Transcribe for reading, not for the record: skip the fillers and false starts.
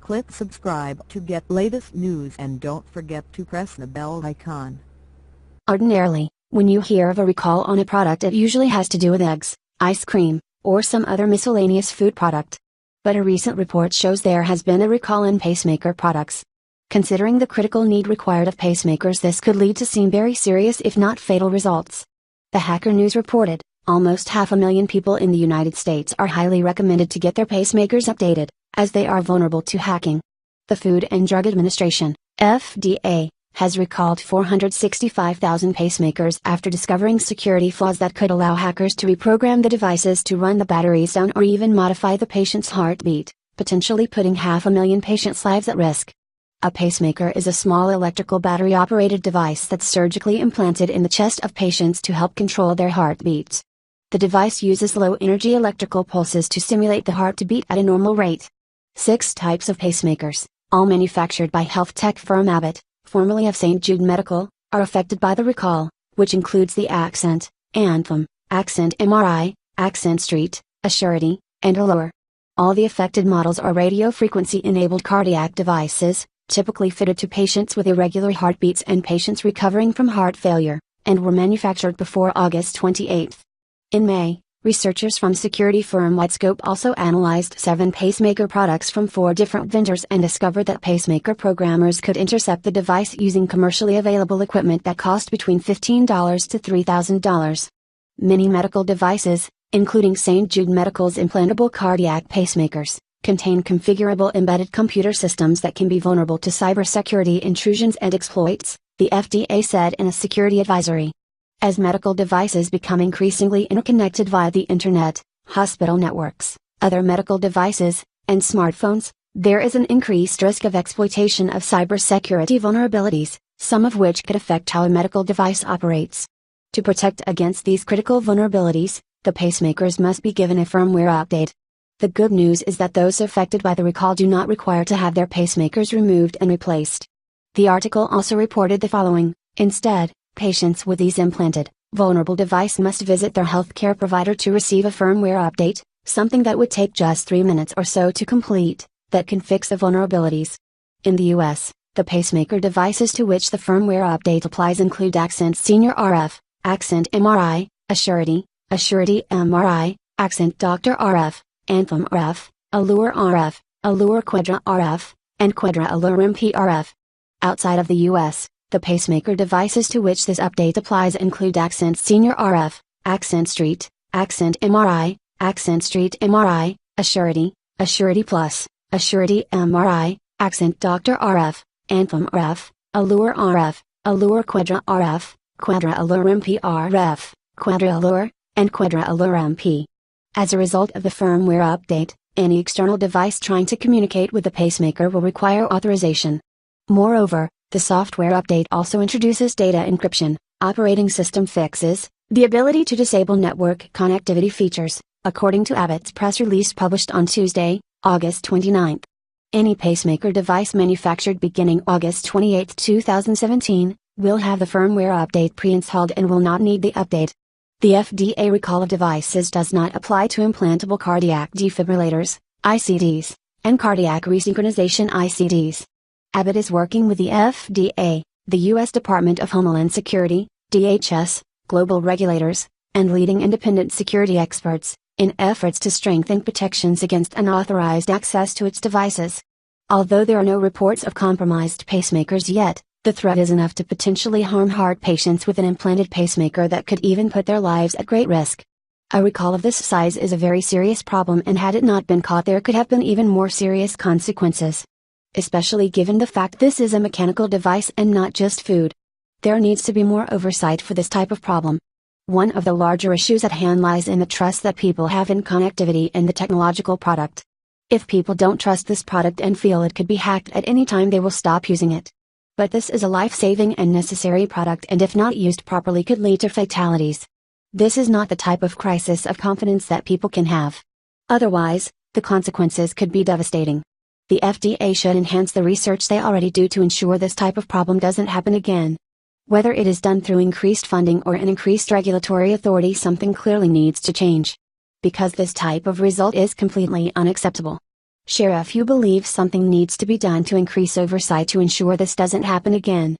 Click subscribe to get latest news and don't forget to press the bell icon. Ordinarily, when you hear of a recall on a product, it usually has to do with eggs, ice cream, or some other miscellaneous food product. But a recent report shows there has been a recall in pacemaker products. Considering the critical need required of pacemakers, this could lead to some very serious if not fatal results. The Hacker News reported, almost 500,000 people in the United States are highly recommended to get their pacemakers updated, as they are vulnerable to hacking. The Food and Drug Administration, FDA, has recalled 465,000 pacemakers after discovering security flaws that could allow hackers to reprogram the devices to run the batteries down or even modify the patient's heartbeat, potentially putting 500,000 patients' lives at risk. A pacemaker is a small electrical battery-operated device that's surgically implanted in the chest of patients to help control their heartbeats. The device uses low-energy electrical pulses to simulate the heart to beat at a normal rate. 6 types of pacemakers, all manufactured by health tech firm Abbott, formerly of St. Jude Medical, are affected by the recall, which includes the Accent, Anthem, Accent MRI, Accent Street, Assurity, and Allure. All the affected models are radio frequency-enabled cardiac devices, typically fitted to patients with irregular heartbeats and patients recovering from heart failure, and were manufactured before August 28. In May, researchers from security firm Whitescope also analyzed 7 pacemaker products from 4 different vendors and discovered that pacemaker programmers could intercept the device using commercially available equipment that cost between $15 to $3,000. Many medical devices, including St. Jude Medical's implantable cardiac pacemakers, contain configurable embedded computer systems that can be vulnerable to cybersecurity intrusions and exploits, the FDA said in a security advisory. As medical devices become increasingly interconnected via the Internet, hospital networks, other medical devices, and smartphones, there is an increased risk of exploitation of cybersecurity vulnerabilities, some of which could affect how a medical device operates. To protect against these critical vulnerabilities, the pacemakers must be given a firmware update. The good news is that those affected by the recall do not require to have their pacemakers removed and replaced. The article also reported the following: instead, patients with these implanted, vulnerable device must visit their healthcare provider to receive a firmware update, something that would take just 3 minutes or so to complete, that can fix the vulnerabilities. In the US, the pacemaker devices to which the firmware update applies include Accent Senior RF, Accent MRI, Assurity, Assurity MRI, Accent Doctor RF, Anthem RF, Allure RF, Allure Quadra RF, and Quadra Allure MP RF. Outside of the US, the pacemaker devices to which this update applies include Accent Senior RF, Accent Street, Accent MRI, Accent Street MRI, Assurity, Assurity Plus, Assurity MRI, Accent Doctor RF, Anthem RF, Allure RF, Allure Quadra RF, Quadra Allure MP RF, Quadra Allure, and Quadra Allure MP. As a result of the firmware update, any external device trying to communicate with the pacemaker will require authorization. Moreover, the software update also introduces data encryption, operating system fixes, the ability to disable network connectivity features, according to Abbott's press release published on Tuesday, August 29. Any pacemaker device manufactured beginning August 28, 2017, will have the firmware update pre-installed and will not need the update. The FDA recall of devices does not apply to implantable cardiac defibrillators, ICDs, and cardiac resynchronization ICDs. Abbott is working with the FDA, the U.S. Department of Homeland Security, DHS, global regulators, and leading independent security experts, in efforts to strengthen protections against unauthorized access to its devices. Although there are no reports of compromised pacemakers yet, the threat is enough to potentially harm heart patients with an implanted pacemaker that could even put their lives at great risk. A recall of this size is a very serious problem, and had it not been caught, there could have been even more serious consequences. Especially given the fact this is a mechanical device and not just food. There needs to be more oversight for this type of problem. One of the larger issues at hand lies in the trust that people have in connectivity and the technological product. If people don't trust this product and feel it could be hacked at any time, they will stop using it. But this is a life-saving and necessary product, and if not used properly could lead to fatalities. This is not the type of crisis of confidence that people can have. Otherwise, the consequences could be devastating. The FDA should enhance the research they already do to ensure this type of problem doesn't happen again. Whether it is done through increased funding or an increased regulatory authority, something clearly needs to change. Because this type of result is completely unacceptable. Share if you believe something needs to be done to increase oversight to ensure this doesn't happen again.